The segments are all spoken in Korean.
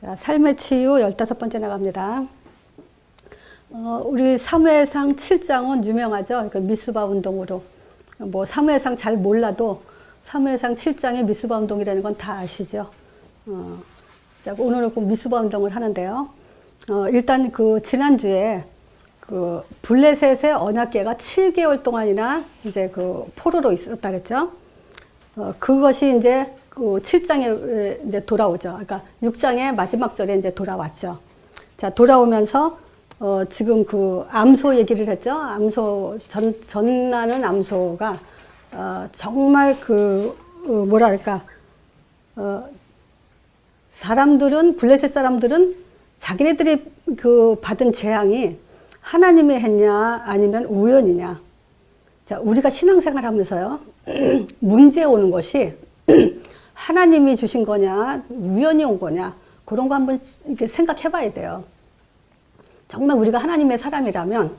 자, 삶의 치유 15번째 나갑니다. 우리 사무엘상 7장은 유명하죠. 그 미스바 운동으로. 뭐 사무엘상 잘 몰라도 사무엘상 7장의 미스바 운동이라는 건 다 아시죠. 자, 오늘은 그 미스바 운동을 하는데요. 일단 그 지난주에 그 블레셋의 언약궤가 7개월 동안이나 이제 그 포로로 있었다 그랬죠. 그것이 이제 그 7장에 이제 돌아오죠. 그러니까 6장의 마지막 절에 이제 돌아왔죠. 자, 돌아오면서 지금 그 암소 얘기를 했죠. 암소 전나는 암소가 정말 그 뭐랄까 사람들은 블레셋 사람들은 자기네들이 그 받은 재앙이 하나님이 했냐 아니면 우연이냐. 자, 우리가 신앙생활 하면서요. 문제 오는 것이 하나님이 주신 거냐 우연히 온 거냐 그런 거 한번 이렇게 생각해 봐야 돼요. 정말 우리가 하나님의 사람이라면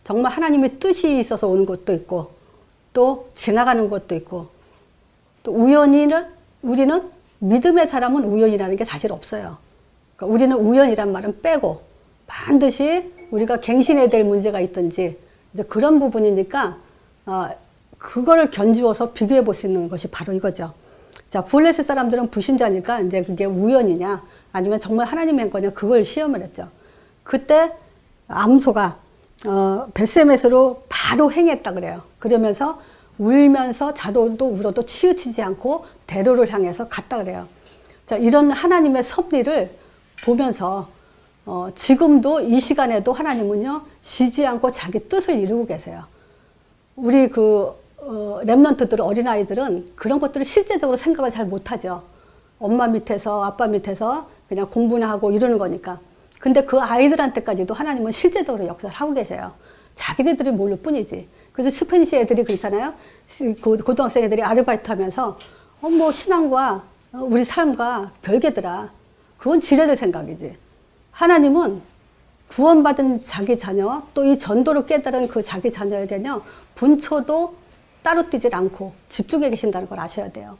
정말 하나님의 뜻이 있어서 오는 것도 있고 또 지나가는 것도 있고 또 우연히는 우리는 믿음의 사람은 우연이라는 게 사실 없어요. 그러니까 우리는 우연이란 말은 빼고 반드시 우리가 갱신해야 될 문제가 있든지 이제 그런 부분이니까 그거를 견주어서 비교해 볼 수 있는 것이 바로 이거죠. 자, 블레셋 사람들은 불신자니까 이제 그게 우연이냐 아니면 정말 하나님의 거냐 그걸 시험을 했죠. 그때 암소가 벳세메스로 바로 행했다 그래요. 그러면서 울면서 자도도 울어도 치우치지 않고 대로를 향해서 갔다 그래요. 자, 이런 하나님의 섭리를 보면서 지금도 이 시간에도 하나님은요 쉬지 않고 자기 뜻을 이루고 계세요. 우리 그 랩런트들 어린아이들은 그런 것들을 실제적으로 생각을 잘 못하죠. 엄마 밑에서 아빠 밑에서 그냥 공부나 하고 이러는 거니까. 근데 그 아이들한테까지도 하나님은 실제적으로 역사를 하고 계세요. 자기네들이 모를 뿐이지. 그래서 스페니시 애들이 그렇잖아요. 고등학생 애들이 아르바이트 하면서 뭐 신앙과 우리 삶과 별개더라. 그건 지네들 생각이지. 하나님은 구원받은 자기 자녀 또 이 전도를 깨달은 그 자기 자녀에게는요 분초도 따로 뛰질 않고 집중해 계신다는 걸 아셔야 돼요.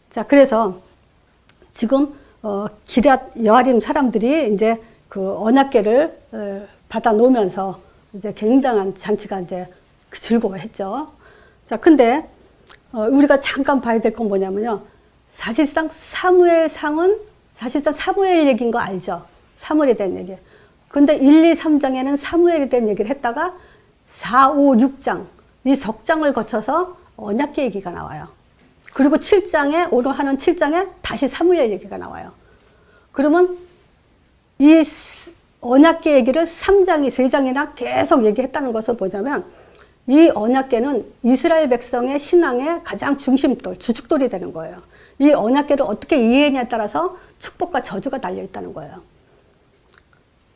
자, 그래서 지금 기럇 여아림 사람들이 이제 그 언약궤를 받아 놓으면서 이제 굉장한 잔치가 이제 즐거워했죠. 자, 근데 우리가 잠깐 봐야 될 건 뭐냐면요. 사실상 사무엘상은 사실상 사무엘 얘기인 거 알죠? 사무엘에 대한 얘기. 근데 1, 2, 3장에는 사무엘에 대한 얘기를 했다가 4, 5, 6장 이 석장을 거쳐서 언약궤 얘기가 나와요. 그리고 7장에 오늘 하는 7장에 다시 사무엘 얘기가 나와요. 그러면 이 언약궤 얘기를 3장이 3장이나 계속 얘기했다는 것은 뭐냐면 이 언약궤는 이스라엘 백성의 신앙의 가장 중심돌, 주축돌이 되는 거예요. 이 언약궤를 어떻게 이해했냐에 따라서 축복과 저주가 달려 있다는 거예요.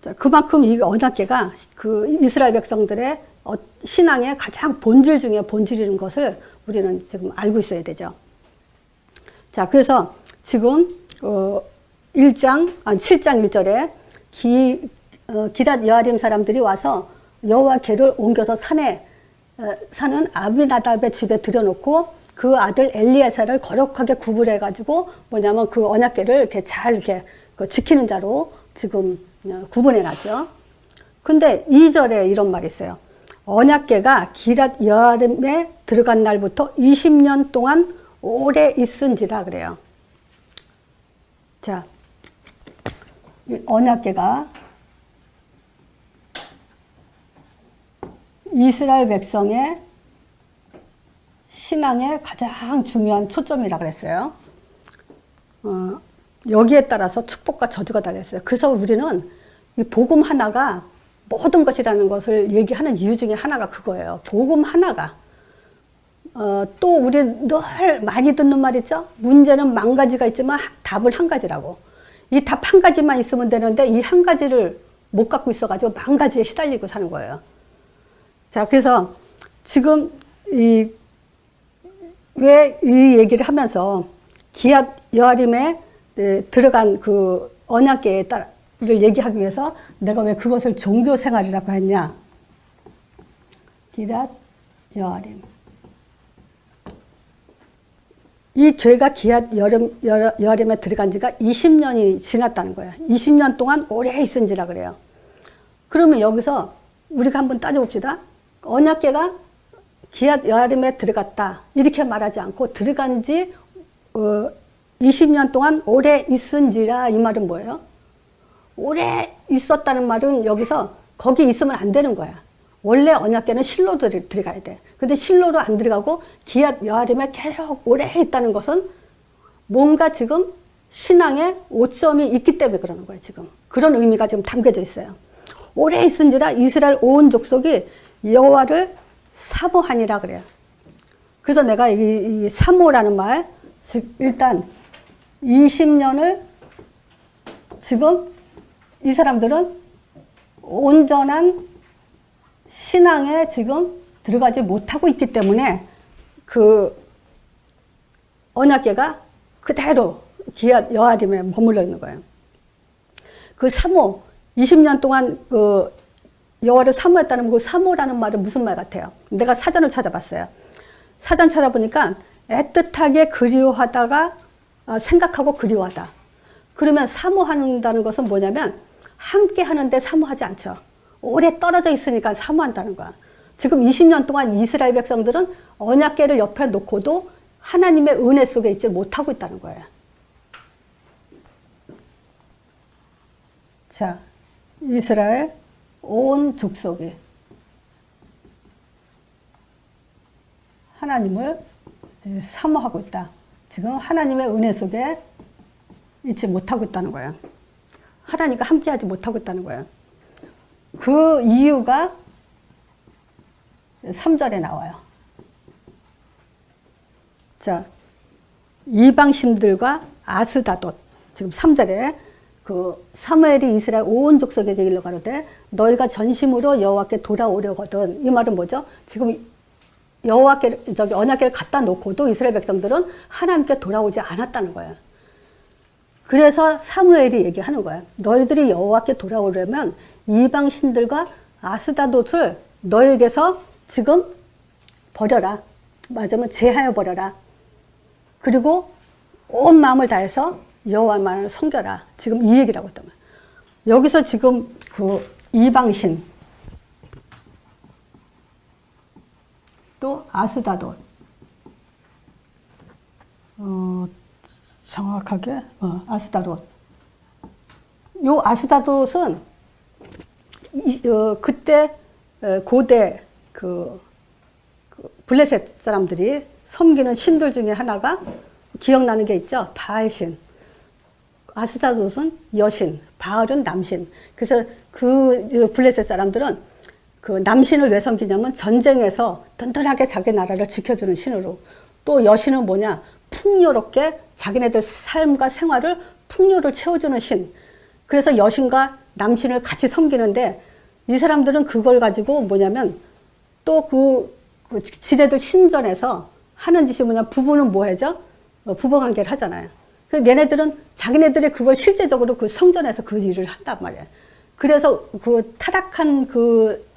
자, 그만큼 이 언약궤가 그 이스라엘 백성들의 신앙의 가장 본질 중에 본질인 것을 우리는 지금 알고 있어야 되죠. 자, 그래서 지금 7장 1절에 기럇 여아림 사람들이 와서 여호와 궤를 옮겨서 산에 사는 아비나답의 집에 들여놓고 그 아들 엘리에셀을 거룩하게 구분해 가지고 뭐냐면 그 언약궤를 이렇게 잘 이렇게 지키는 자로 지금 구분해 놨죠. 근데 2절에 이런 말이 있어요. 언약궤가 기럇 여아림에 들어간 날부터 20년 동안 오래 있은지라 그래요. 자, 이 언약궤가 이스라엘 백성의 신앙의 가장 중요한 초점이라 그랬어요. 여기에 따라서 축복과 저주가 달렸어요. 그래서 우리는 이 복음 하나가 모든 것이라는 것을 얘기하는 이유 중에 하나가 그거예요. 복음 하나가. 또 우리 늘 많이 듣는 말이죠. 문제는 만 가지가 있지만 답은 한 가지라고. 이 답 한 가지만 있으면 되는데 이 한 가지를 못 갖고 있어가지고 만 가지에 시달리고 사는 거예요. 자, 그래서 지금 왜 이 얘기를 하면서 기럇 여아림에 들어간 그 언약궤에 를 얘기하기 위해서 내가 왜 그것을 종교 생활이라고 했냐. 기럇 여아림. 이 교회가 기앗 여림에 들어간 지가 20년이 지났다는 거예요. 20년 동안 오래 있은지라 그래요. 그러면 여기서 우리가 한번 따져봅시다. 언약궤가 기앗 여림에 들어갔다 이렇게 말하지 않고 들어간 지 20년 동안 오래 있은지라 이 말은 뭐예요? 오래 있었다는 말은 여기서 거기 있으면 안 되는 거야. 원래 언약궤는 실로로 들어가야 돼. 근데 실로로 안 들어가고 기앗 여아림에 계속 오래 있다는 것은 뭔가 지금 신앙에 오점이 있기 때문에 그러는 거예요. 지금 그런 의미가 지금 담겨져 있어요. 오래 있은지라 이스라엘 온 족속이 여호와를 사모하니라 그래요. 그래서 내가 이 사모라는 말, 즉 일단 20년을 지금 이 사람들은 온전한 신앙에 지금 들어가지 못하고 있기 때문에 그 언약궤가 그대로 기앗 여아림에 머물러 있는 거예요. 그 사모, 20년 동안 그 여호와를 사모했다는 그 사모라는 말은 무슨 말 같아요? 내가 사전을 찾아봤어요. 사전 찾아보니까 애틋하게 그리워하다가 생각하고 그리워하다. 그러면 사모한다는 것은 뭐냐면 함께 하는데 사모하지 않죠. 오래 떨어져 있으니까 사모한다는 거야. 지금 20년 동안 이스라엘 백성들은 언약궤를 옆에 놓고도 하나님의 은혜 속에 있지 못하고 있다는 거예요. 자, 이스라엘 온 족속이 하나님을 사모하고 있다. 지금 하나님의 은혜 속에 있지 못하고 있다는 거예요. 하나님과 함께하지 못하고 있다는 거예요. 그 이유가 3절에 나와요. 자, 이방신들과 아스다돗. 지금 3절에 그 사무엘이 이스라엘 온 족속에게 일러 가로되 너희가 전심으로 여호와께 돌아오려거든. 이 말은 뭐죠? 지금 여호와께 언약궤를 갖다 놓고도 이스라엘 백성들은 하나님께 돌아오지 않았다는 거예요. 그래서 사무엘이 얘기하는 거예요. 너희들이 여호와께 돌아오려면 이방 신들과 아스다돗을 너에게서 지금 버려라. 맞으면 제하여 버려라. 그리고 온 마음을 다해서 여호와만을 섬겨라. 지금 이 얘기라고 했단 말이에요. 여기서 지금 그 이방신 또 아스다돗 정확하게 아스다돗. 요 아스다돗은 그때 고대 그 블레셋 사람들이 섬기는 신들 중에 하나가 기억나는 게 있죠. 바알신. 아스다돗은 여신, 바알은 남신. 그래서 그 블레셋 사람들은 그 남신을 왜 섬기냐면 전쟁에서 든든하게 자기 나라를 지켜주는 신으로. 또 여신은 뭐냐? 풍요롭게 자기네들 삶과 생활을 풍요를 채워주는 신. 그래서 여신과 남신을 같이 섬기는데 이 사람들은 그걸 가지고 뭐냐면 또 그 지네들 신전에서 하는 짓이 뭐냐? 부부는 뭐 하죠? 부부관계를 하잖아요. 그래서 얘네들은 자기네들이 그걸 실제적으로 그 성전에서 그 일을 한단 말이에요. 그래서 그 타락한 그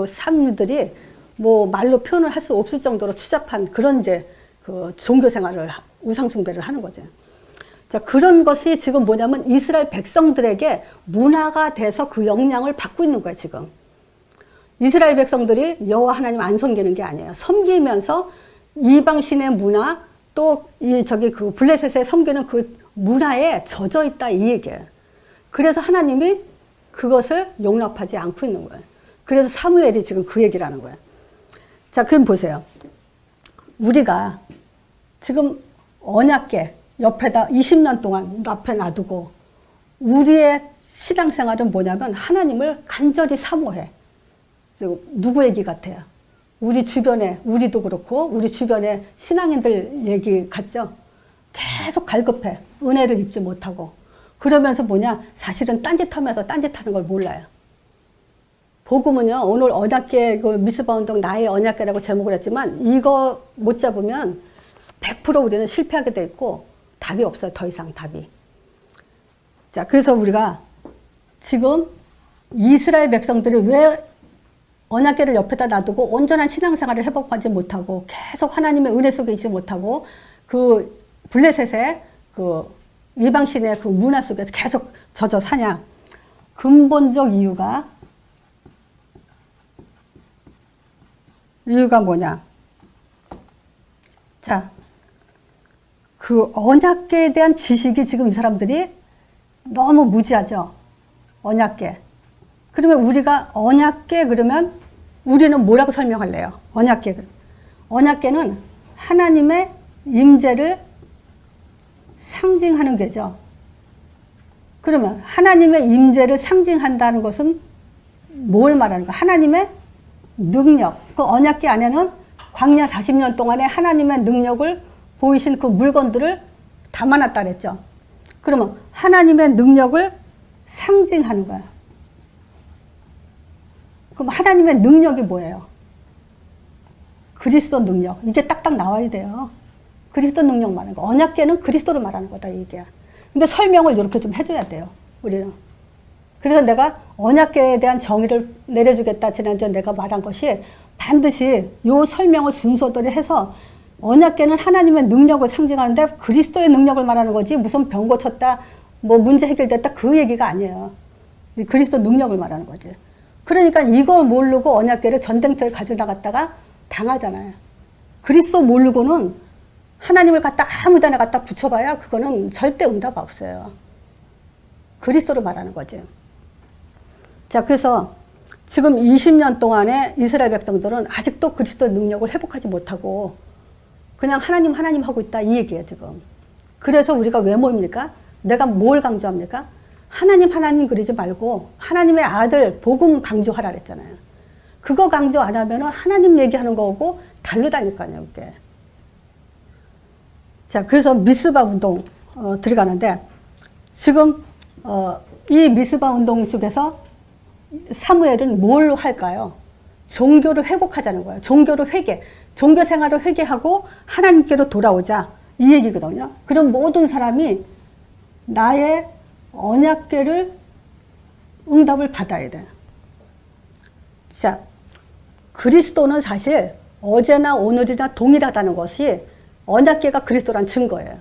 삶들이 뭐 말로 표현을 할 수 없을 정도로 추잡한 그런 이제 그 종교 생활을 우상숭배를 하는 거죠. 자, 그런 것이 지금 뭐냐면 이스라엘 백성들에게 문화가 돼서 그 영향을 받고 있는 거예요, 지금. 이스라엘 백성들이 여호와 하나님 안 섬기는 게 아니에요. 섬기면서 이방신의 문화 또 그 블레셋에 섬기는 그 문화에 젖어 있다 이 얘기예요. 그래서 하나님이 그것을 용납하지 않고 있는 거예요. 그래서 사무엘이 지금 그 얘기를 하는 거예요. 자, 그럼 보세요. 우리가 지금 언약궤 옆에다 20년 동안 앞에 놔두고 우리의 신앙생활은 뭐냐면 하나님을 간절히 사모해. 누구 얘기 같아요? 우리 주변에, 우리도 그렇고 우리 주변에 신앙인들 얘기 같죠? 계속 갈급해. 은혜를 입지 못하고. 그러면서 뭐냐? 사실은 딴짓하면서 딴짓하는 걸 몰라요. 복음은요, 오늘 언약궤, 그 미스바 운동 나의 언약궤라고 제목을 했지만 이거 못 잡으면 100% 우리는 실패하게 돼 있고 답이 없어요. 더 이상 답이. 자, 그래서 우리가 지금 이스라엘 백성들이 왜 언약궤를 옆에다 놔두고 온전한 신앙생활을 회복하지 못하고 계속 하나님의 은혜 속에 있지 못하고 그 블레셋의 그 이방신의 그 문화 속에서 계속 젖어 사냐? 근본적 이유가 뭐냐? 자, 그 언약궤에 대한 지식이 지금 이 사람들이 너무 무지하죠. 언약궤. 그러면 우리가 언약궤 그러면 우리는 뭐라고 설명할래요? 언약궤. 언약궤는 하나님의 임재를 상징하는 궤죠. 그러면 하나님의 임재를 상징한다는 것은 뭘 말하는 거야? 하나님의 능력. 그 언약궤 안에는 광야 40년 동안에 하나님의 능력을 보이신 그 물건들을 담아놨다 그랬죠. 그러면 하나님의 능력을 상징하는 거야. 그럼 하나님의 능력이 뭐예요? 그리스도 능력. 이게 딱딱 나와야 돼요. 그리스도 능력 말하는 거. 언약궤는 그리스도를 말하는 거다, 이게. 근데 설명을 이렇게 좀 해줘야 돼요, 우리는. 그래서 내가 언약궤에 대한 정의를 내려주겠다, 지난주에 내가 말한 것이 반드시 요 설명을 순서대로 해서 언약궤는 하나님의 능력을 상징하는데 그리스도의 능력을 말하는 거지 무슨 병 고쳤다, 뭐 문제 해결됐다 그 얘기가 아니에요. 그리스도 능력을 말하는 거지. 그러니까 이걸 모르고 언약궤를 전쟁터에 가져나갔다가 당하잖아요. 그리스도 모르고는 하나님을 갖다 아무 데나 갖다 붙여봐야 그거는 절대 응답 없어요. 그리스도를 말하는 거지. 자, 그래서 지금 20년 동안에 이스라엘 백성들은 아직도 그리스도의 능력을 회복하지 못하고 그냥 하나님 하고 있다 이 얘기예요, 지금. 그래서 우리가 왜 모입니까? 내가 뭘 강조합니까? 하나님 그러지 말고 하나님의 아들 복음 강조하라 그랬잖아요. 그거 강조 안 하면은 하나님 얘기하는 거고 다르다니까요, 이게. 자, 그래서 미스바 운동 들어가는데 지금 이 미스바 운동 속에서 사무엘은 뭘 할까요? 종교를 회복하자는 거예요. 종교를 회개, 종교 생활을 회개하고 하나님께로 돌아오자 이 얘기거든요. 그럼 모든 사람이 나의 언약궤를 응답을 받아야 돼. 자, 그리스도는 사실 어제나 오늘이나 동일하다는 것이 언약궤가 그리스도란 증거예요.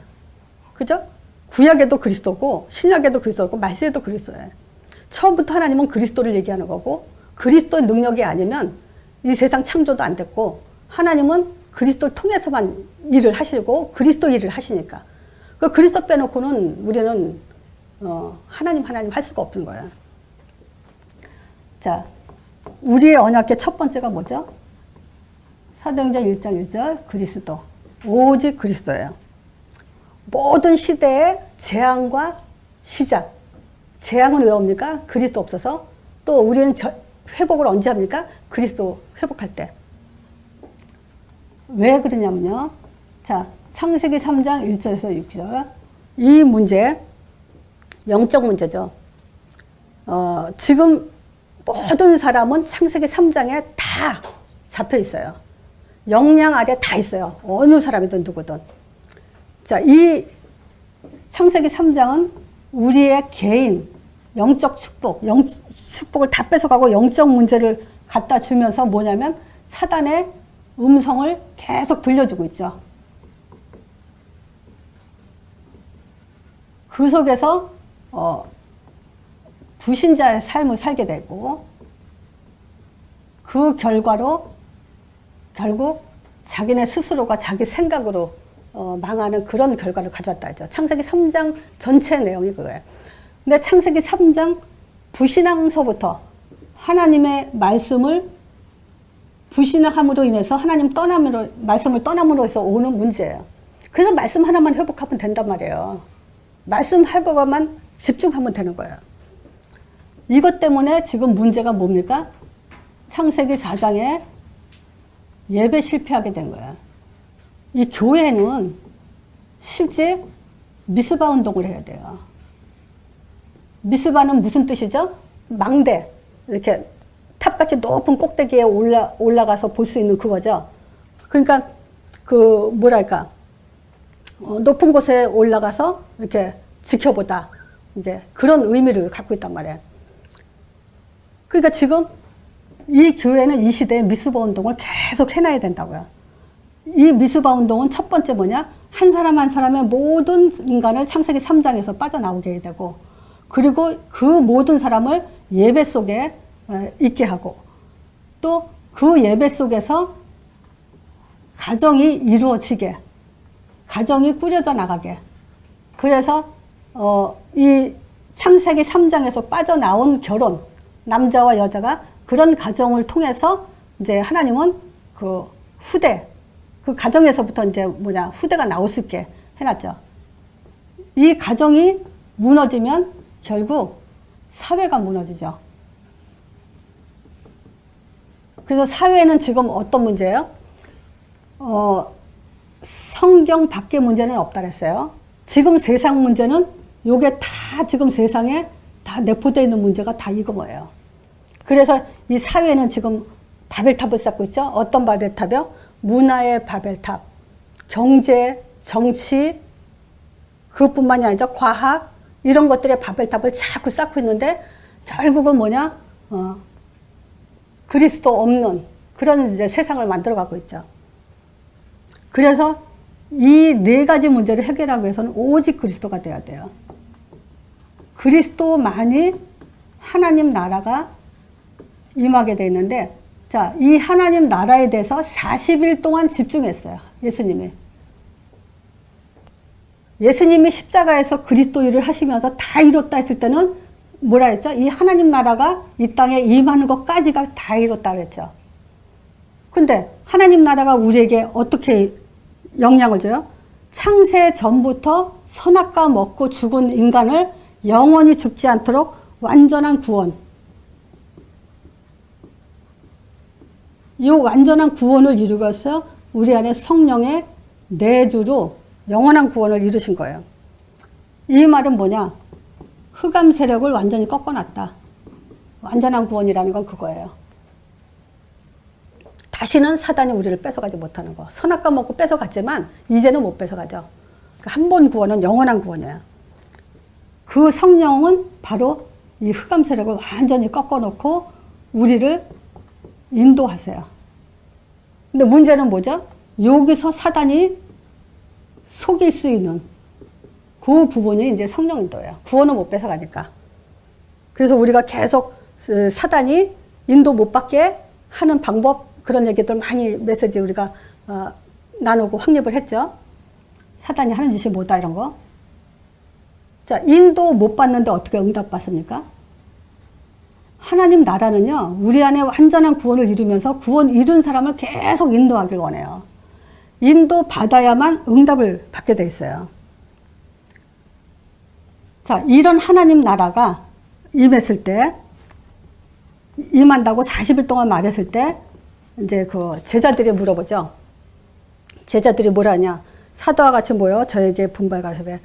그죠? 구약에도 그리스도고 신약에도 그리스도고 말세에도 그리스도예요. 처음부터 하나님은 그리스도를 얘기하는 거고 그리스도의 능력이 아니면 이 세상 창조도 안 됐고 하나님은 그리스도를 통해서만 일을 하시고 그리스도 일을 하시니까 그 그리스도 빼놓고는 우리는 하나님 할 수가 없는 거야. 자, 우리의 언약궤 첫 번째가 뭐죠? 사도행전 1장 1절 그리스도. 오직 그리스도예요. 모든 시대의 재앙과 시작. 재앙은 왜 옵니까? 그리스도 없어서. 또 우리는 회복을 언제 합니까? 그리스도 회복할 때. 왜 그러냐면요. 자, 창세기 3장 1절에서 6절. 이 문제, 영적 문제죠. 지금 모든 사람은 창세기 3장에 다 잡혀 있어요. 영향 아래 다 있어요. 어느 사람이든 누구든. 자, 이 창세기 3장은 우리의 개인, 영적 축복, 축복을 다 뺏어가고 영적 문제를 갖다 주면서 뭐냐면 사단의 음성을 계속 들려주고 있죠. 그 속에서 불신자의 삶을 살게 되고 그 결과로 결국 자기네 스스로가 자기 생각으로 망하는 그런 결과를 가져왔다 했죠. 창세기 3장 전체 내용이 그거예요. 근데 창세기 3장 불신앙서부터 하나님의 말씀을 불신함으로 인해서 하나님 말씀을 떠남으로 해서 오는 문제예요. 그래서 말씀 하나만 회복하면 된단 말이에요. 말씀 회복에만 집중하면 되는 거예요. 이것 때문에 지금 문제가 뭡니까? 창세기 4장에 예배 실패하게 된 거야. 이 교회는 실제 미스바 운동을 해야 돼요. 미스바는 무슨 뜻이죠? 망대. 이렇게 탑같이 높은 꼭대기에 올라가서 볼 수 있는 그거죠. 그러니까 높은 곳에 올라가서 이렇게 지켜보다. 이제 그런 의미를 갖고 있단 말이에요. 그러니까 지금 이 교회는 이 시대에 미스바 운동을 계속 해놔야 된다고요. 이 미스바 운동은 첫 번째 뭐냐? 한 사람 한 사람의 모든 인간을 창세기 3장에서 빠져나오게 되고, 그리고 그 모든 사람을 예배 속에 있게 하고, 또 그 예배 속에서 가정이 이루어지게, 가정이 꾸려져 나가게. 그래서 이 창세기 3장에서 빠져나온 결혼, 남자와 여자가 그런 가정을 통해서 이제 하나님은 그 후대, 그 가정에서부터 이제 후대가 나올 수 있게 해놨죠. 이 가정이 무너지면 결국 사회가 무너지죠. 그래서 사회는 지금 어떤 문제예요? 성경 밖의 문제는 없다 그랬어요. 지금 세상 문제는 요게 다 지금 세상에 다 내포되어 있는 문제가 다 이거예요. 그래서 이 사회는 지금 바벨탑을 쌓고 있죠. 어떤 바벨탑이요? 문화의 바벨탑, 경제, 정치, 그것뿐만이 아니라 과학, 이런 것들의 바벨탑을 자꾸 쌓고 있는데 결국은 그리스도 없는 그런 이제 세상을 만들어가고 있죠. 그래서 이 네 가지 문제를 해결하기 위해서는 오직 그리스도가 돼야 돼요. 그리스도만이 하나님 나라가 임하게 돼 있는데, 자, 이 하나님 나라에 대해서 40일 동안 집중했어요. 예수님이 십자가에서 그리스도 일을 하시면서 다 이뤘다 했을 때는 뭐라 했죠? 이 하나님 나라가 이 땅에 임하는 것까지가 다 이뤘다 그랬죠. 근데 하나님 나라가 우리에게 어떻게 영향을 줘요? 창세 전부터 선악과 먹고 죽은 인간을 영원히 죽지 않도록 완전한 구원. 이 완전한 구원을 이루기 위해서 우리 안에 성령의 내주로 영원한 구원을 이루신 거예요. 이 말은 뭐냐? 흑암 세력을 완전히 꺾어놨다. 완전한 구원이라는 건 그거예요. 다시는 사단이 우리를 뺏어가지 못하는 거. 선악과 먹고 뺏어갔지만 이제는 못 뺏어가죠. 한 번 구원은 영원한 구원이에요. 그 성령은 바로 이 흑암 세력을 완전히 꺾어놓고 우리를 인도하세요. 근데 문제는 뭐죠? 여기서 사단이 속일 수 있는 그 부분이 이제 성령 인도예요. 구원을 못 뺏어가니까. 그래서 우리가 계속 사단이 인도 못 받게 하는 방법, 그런 얘기들 많이 메시지 우리가 나누고 확립을 했죠. 사단이 하는 짓이 뭐다 이런 거. 자, 인도 못 받는데 어떻게 응답받습니까? 하나님 나라는요, 우리 안에 완전한 구원을 이루면서 구원 이룬 사람을 계속 인도하길 원해요. 인도 받아야만 응답을 받게 돼 있어요. 자, 이런 하나님 나라가 임했을 때, 임한다고 40일 동안 말했을 때, 이제 그 제자들이 물어보죠. 제자들이 뭐라 하냐. 사도와 같이 모여 저에게 분부해 가시되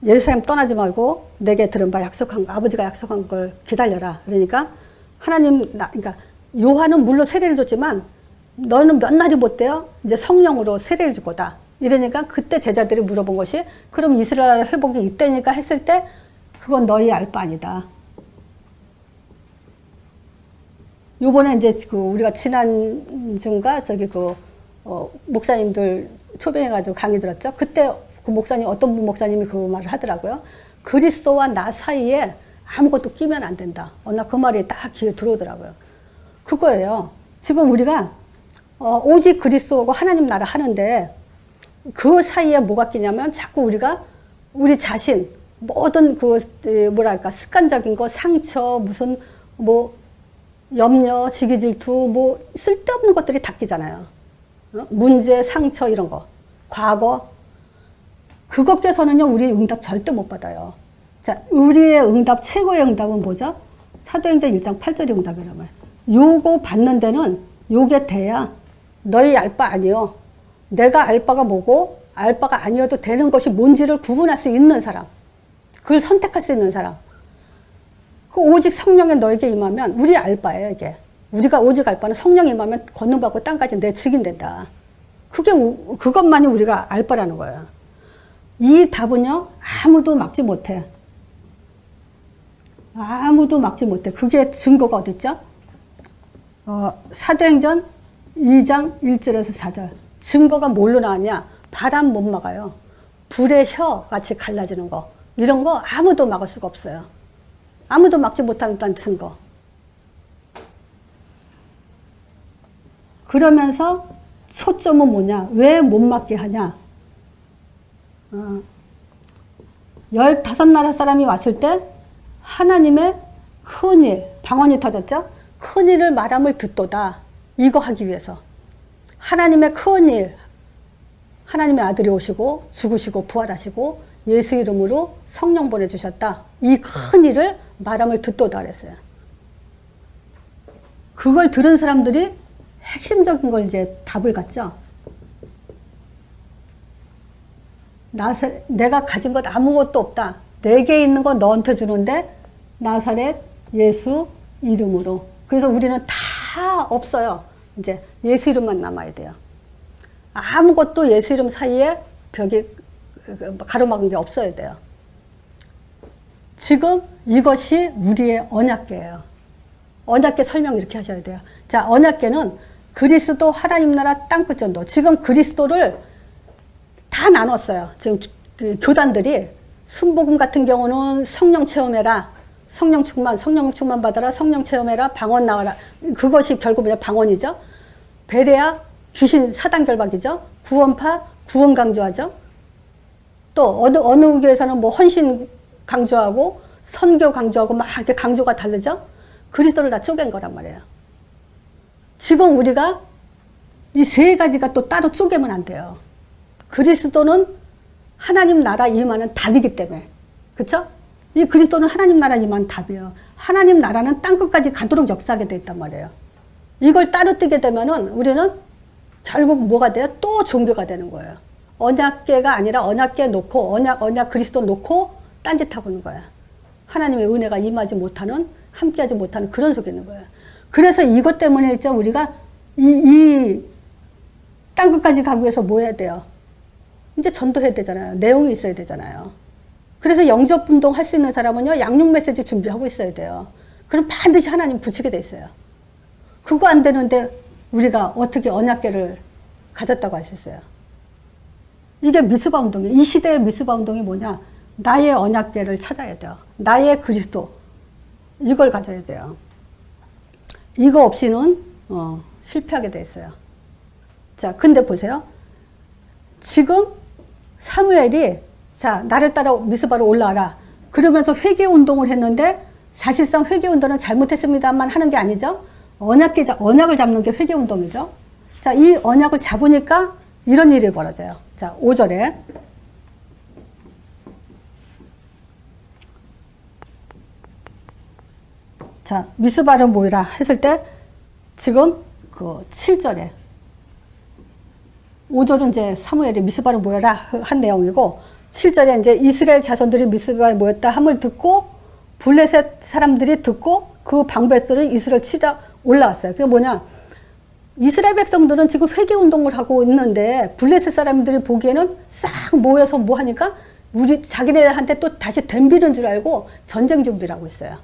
예루살렘 떠나지 말고 내게 들은 바 약속한 거, 아버지가 약속한 걸 기다려라. 그러니까 그러니까 요한은 물론 세례를 줬지만 너는 몇 날이 못 돼요? 이제 성령으로 세례를 줄 거다. 이러니까 그때 제자들이 물어본 것이 그럼 이스라엘 회복이 이때니까 했을 때 그건 너희 알 바 아니다. 요번에 이제 그 우리가 지난주인가 목사님들 초빙해가지고 강의 들었죠. 그때 그 목사님, 어떤 목사님이 그 말을 하더라고요. 그리스도와 나 사이에 아무것도 끼면 안 된다. 나 그 말이 딱 귀에 들어오더라고요. 그거예요. 지금 우리가 오직 그리스도하고 하나님 나라 하는데 그 사이에 뭐가 끼냐면 자꾸 우리가 우리 자신 모든 습관적인 거, 상처, 무슨 염려, 시기 질투, 쓸데없는 것들이 다 끼잖아요. 문제, 상처 이런 거, 과거. 그것 껴서는요, 우리 응답 절대 못 받아요. 자, 우리의 응답, 최고의 응답은 뭐죠? 사도행전 1장 8절의 응답이라고 해요. 요거 받는 데는 요게 돼야 너희 알 바 아니요. 내가 알 바가 뭐고 알 바가 아니어도 되는 것이 뭔지를 구분할 수 있는 사람. 그걸 선택할 수 있는 사람. 그 오직 성령이 너에게 임하면 우리 알 바예요, 이게. 우리가 오직 알 바는 성령이 임하면 권능받고 땅까지 내 직인된다. 그것만이 우리가 알 바라는 거예요. 이 답은요, 아무도 막지 못해. 아무도 막지 못해. 그게 증거가 어딨죠? 사도행전 2장 1절에서 4절. 증거가 뭘로 나왔냐? 바람 못 막아요. 불의 혀 같이 갈라지는 거. 이런 거 아무도 막을 수가 없어요. 아무도 막지 못한다는 증거. 그러면서 초점은 뭐냐? 왜 못 막게 하냐? 15나라 사람이 왔을 때 하나님의 큰일, 방언이 터졌죠? 큰일을 말함을 듣도다. 이거 하기 위해서. 하나님의 큰일, 하나님의 아들이 오시고 죽으시고 부활하시고 예수 이름으로 성령 보내주셨다. 이 큰일을 말함을 듣도다 그랬어요. 그걸 들은 사람들이 핵심적인 걸 이제 답을 갖죠. 내가 가진 것 아무것도 없다. 내게 있는 거 너한테 주는데 나사렛 예수 이름으로. 그래서 우리는 다 없어요. 이제 예수 이름만 남아야 돼요. 아무것도 예수 이름 사이에 벽이 가로막은 게 없어야 돼요. 지금 이것이 우리의 언약궤예요. 언약궤 설명 이렇게 하셔야 돼요. 자, 언약궤는 그리스도 하나님 나라 땅끝 전도. 지금 그리스도를 다 나눴어요. 지금 그 교단들이 순복음 같은 경우는 성령 체험해라. 성령 충만 받아라. 성령 체험해라. 방언 나와라. 그것이 결국은 방언이죠. 베레아 귀신 사단 결박이죠. 구원파 구원 강조하죠. 또 어느 교회에서는 뭐 헌신 강조하고 선교 강조하고 막 이렇게 강조가 다르죠. 그리스도를 다 쪼갠 거란 말이에요. 지금 우리가 이 세 가지가 또 따로 쪼개면 안 돼요. 그리스도는 하나님 나라 임하는 답이기 때문에. 그쵸? 이 그리스도는 하나님 나라 임하는 답이에요. 하나님 나라는 땅끝까지 가도록 역사하게 돼 있단 말이에요. 이걸 따로 뜨게 되면은 우리는 결국 뭐가 돼요? 또 종교가 되는 거예요. 언약궤가 아니라 언약궤 놓고 언약 그리스도 놓고 딴짓하고 있는 거야. 하나님의 은혜가 임하지 못하는, 함께하지 못하는 그런 속에 있는 거예요. 그래서 이것 때문에 있죠. 우리가 이 땅끝까지 가기 위해서 뭐 해야 돼요? 이제 전도해야 되잖아요. 내용이 있어야 되잖아요. 그래서 영접 운동 할 수 있는 사람은요, 양육 메시지 준비하고 있어야 돼요. 그럼 반드시 하나님 붙이게 돼 있어요. 그거 안 되는데 우리가 어떻게 언약궤를 가졌다고 할 수 있어요? 이게 미스바 운동이에요. 이 시대의 미스바 운동이 뭐냐? 나의 언약궤를 찾아야 돼요. 나의 그리스도. 이걸 가져야 돼요. 이거 없이는 실패하게 돼 있어요. 자, 근데 보세요. 지금 사무엘이 자, 나를 따라 미스바로 올라와라. 그러면서 회개 운동을 했는데 사실상 회개 운동은 잘못했습니다만 하는 게 아니죠. 언약을 잡는 게 회개 운동이죠. 자, 이 언약을 잡으니까 이런 일이 벌어져요. 자, 5절에 자, 미스바로 모이라 했을 때 지금 그 7절에 5절은 이제 사무엘이 미스바로 모여라 한 내용이고 7절에 이제 이스라엘 자손들이 미스바에 모였다 함을 듣고 블레셋 사람들이 듣고 그 방백들이 이스라엘 치자 올라왔어요. 그게 뭐냐? 이스라엘 백성들은 지금 회개 운동을 하고 있는데 블레셋 사람들이 보기에는 싹 모여서 뭐 하니까 자기네한테 또 다시 덤비는 줄 알고 전쟁 준비를 하고 있어요.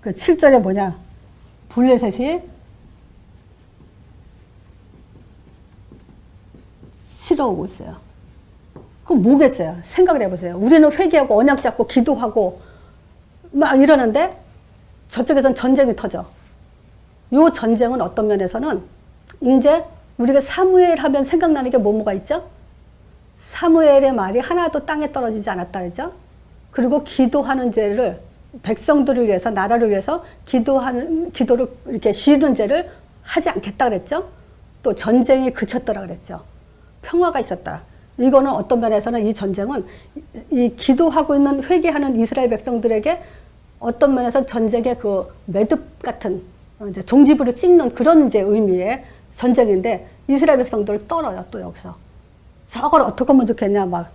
그 7절에 뭐냐? 블레셋이 치러 오고 있어요. 그럼 뭐겠어요? 생각을 해보세요. 우리는 회개하고 언약 잡고 기도하고 막 이러는데 저쪽에선 전쟁이 터져. 요 전쟁은 어떤 면에서는 이제 우리가 사무엘 하면 생각나는 게 뭐가 있죠? 사무엘의 말이 하나도 땅에 떨어지지 않았다 그랬죠? 그리고 기도하는 죄를 백성들을 위해서 나라를 위해서 기도를 이렇게 쉬는 죄를 하지 않겠다 그랬죠? 또 전쟁이 그쳤더라 그랬죠? 평화가 있었다. 이거는 어떤 면에서는 이 전쟁은 이 기도하고 있는 회개하는 이스라엘 백성들에게 어떤 면에서 전쟁의 그 매듭 같은 이제 종지부를 찍는 그런 이제 의미의 전쟁인데 이스라엘 백성들을 떨어요. 또 여기서 저걸 어떻게 하면 좋겠냐 막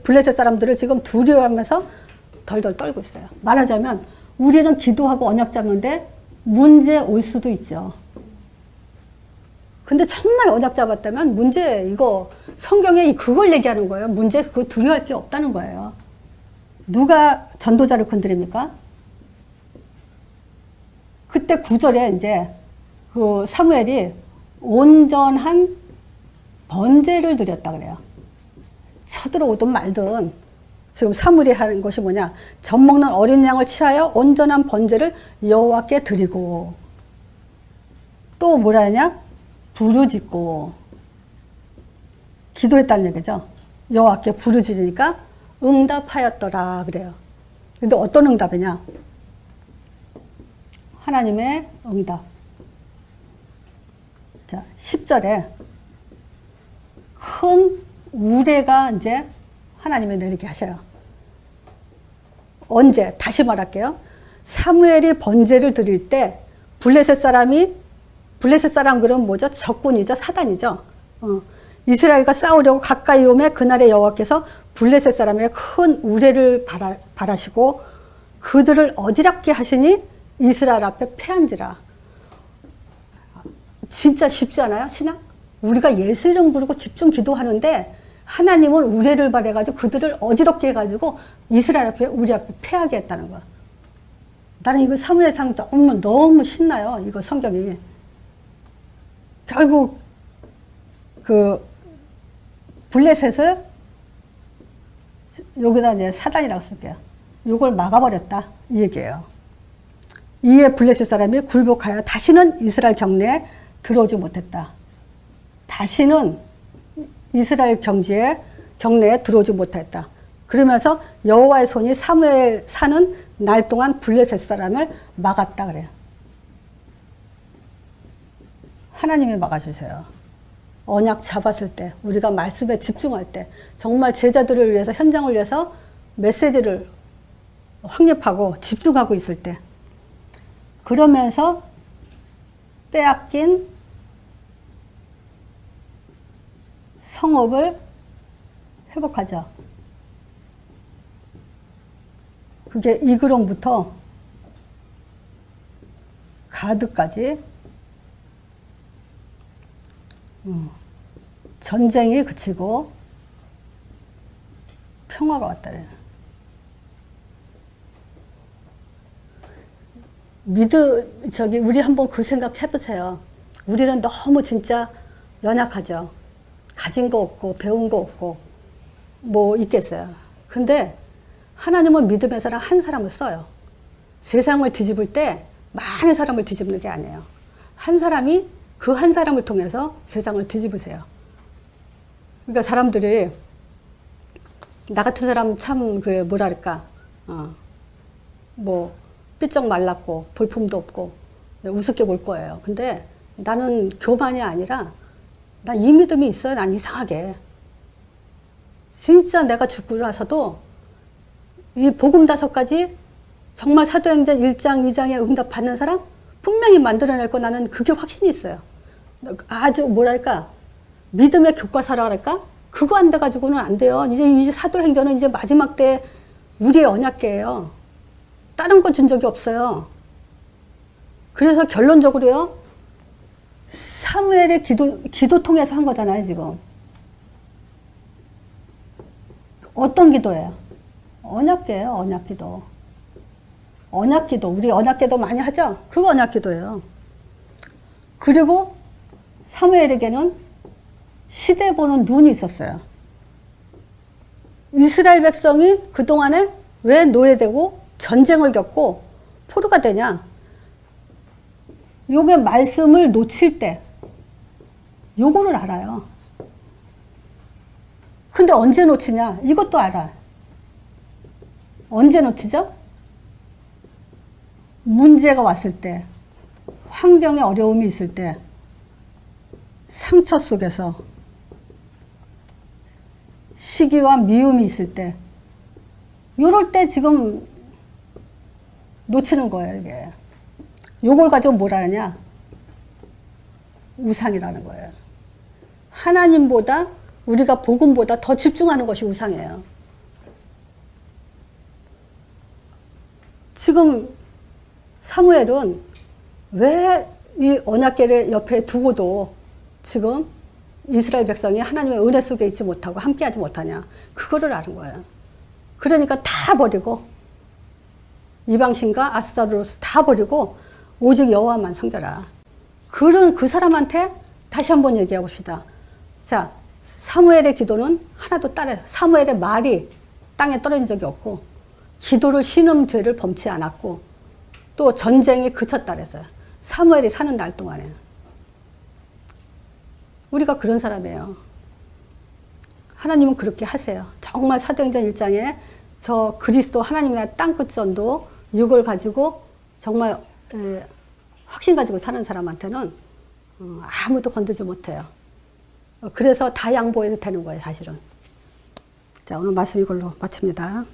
블레셋 사람들을 지금 두려워하면서 덜덜 떨고 있어요. 말하자면 우리는 기도하고 언약 잡는데 문제 올 수도 있죠. 근데 정말 언약 잡았다면 문제 이거 성경에 그걸 얘기하는 거예요. 문제 그거 두려워할 게 없다는 거예요. 누가 전도자를 건드립니까? 그때 9절에 이제 그 사무엘이 온전한 번제를 드렸다 그래요. 쳐들어오든 말든 지금 사무엘이 하는 것이 뭐냐? 젖 먹는 어린 양을 취하여 온전한 번제를 여호와께 드리고 또 뭐라 하냐? 부르짖고 기도했다는 얘기죠. 여호와께 부르짖으니까 응답하였더라 그래요. 근데 어떤 응답이냐? 하나님의 응답. 자, 10절에 큰 우레가 이제 하나님이 내리게 하셔요. 언제? 다시 말할게요. 사무엘이 번제를 드릴 때 블레셋 사람 그럼 뭐죠? 적군이죠. 사단이죠. 이스라엘과 싸우려고 가까이 오매 그날에 여호와께서 블레셋 사람의 큰 우레를 바라시고 그들을 어지럽게 하시니 이스라엘 앞에 패한지라. 진짜 쉽지 않아요? 신앙? 우리가 예수 이름 부르고 집중 기도하는데 하나님은 우레를 바래가지고 그들을 어지럽게 해가지고 이스라엘 앞에 우리 앞에 패하게 했다는 거야. 나는 이거 사무엘상 너무 신나요. 이거 성경이. 결국 그 블레셋을 여기다 이제 사단이라고 쓸게요. 이걸 막아버렸다 이 얘기예요. 이에 블레셋 사람이 굴복하여 다시는 이스라엘 경내에 들어오지 못했다. 다시는 이스라엘 경내에 들어오지 못했다. 그러면서 여호와의 손이 사무엘 사는 날 동안 블레셋 사람을 막았다 그래요. 하나님이 막아주세요. 언약 잡았을 때, 우리가 말씀에 집중할 때, 정말 제자들을 위해서, 현장을 위해서 메시지를 확립하고 집중하고 있을 때, 그러면서 빼앗긴 성읍을 회복하죠. 그게 이그론부터 가드까지 전쟁이 그치고 평화가 왔다래요. 우리 한번 그 생각 해보세요. 우리는 너무 진짜 연약하죠. 가진 거 없고, 배운 거 없고, 뭐 있겠어요. 근데 하나님은 믿음의 사람 한 사람을 써요. 세상을 뒤집을 때 많은 사람을 뒤집는 게 아니에요. 한 사람이 그 한 사람을 통해서 세상을 뒤집으세요. 그러니까 사람들이 나 같은 사람 참 뭐랄까 뭐 삐쩍 말랐고 볼품도 없고 우습게 볼 거예요. 근데 나는 교만이 아니라 난 이 믿음이 있어요. 난 이상하게 진짜 내가 죽고 나서도 이 복음 5가지 정말 사도행전 1장 2장에 응답 받는 사람 분명히 만들어낼 거 나는 그게 확신이 있어요. 아주 뭐랄까 믿음의 교과서라 할까? 그거 안 돼가지고는 안 돼요. 이제 사도행전은 이제 마지막 때 우리의 언약궤예요. 다른 거 준 적이 없어요. 그래서 결론적으로요. 사무엘의 기도 통해서 한 거잖아요, 지금. 어떤 기도예요? 언약궤예요, 언약기도. 언약기도. 우리 언약기도 많이 하죠? 그거 언약기도예요. 그리고 사무엘에게는 시대 보는 눈이 있었어요. 이스라엘 백성이 그동안에 왜 노예되고 전쟁을 겪고 포로가 되냐? 요게 말씀을 놓칠 때 요거를 알아요. 근데 언제 놓치냐? 이것도 알아요. 언제 놓치죠? 문제가 왔을 때, 환경에 어려움이 있을 때, 상처 속에서 시기와 미움이 있을 때, 요럴 때 지금 놓치는 거예요, 이게. 요걸 가지고 뭐라 하냐? 우상이라는 거예요. 하나님보다, 우리가 복음보다 더 집중하는 것이 우상이에요. 지금 사무엘은 왜 이 언약궤를 옆에 두고도 지금 이스라엘 백성이 하나님의 은혜 속에 있지 못하고 함께하지 못하냐. 그거를 아는 거예요. 그러니까 다 버리고 이방신과 아스타로스 다 버리고 오직 여호와만 섬겨라. 그런 그 사람한테 다시 한번 얘기해 봅시다. 자, 사무엘의 기도는 하나도 따라, 사무엘의 말이 땅에 떨어진 적이 없고, 기도를 신음죄를 범치 않았고, 또 전쟁이 그쳤다 그랬어요. 사무엘이 사는 날 동안에는. 우리가 그런 사람이에요. 하나님은 그렇게 하세요. 정말 사도행전 1장에 저 그리스도 하나님의 땅끝전도 육을 가지고 정말 확신 가지고 사는 사람한테는 아무도 건들지 못해요. 그래서 다 양보해도 되는 거예요, 사실은. 자, 오늘 말씀 이걸로 마칩니다.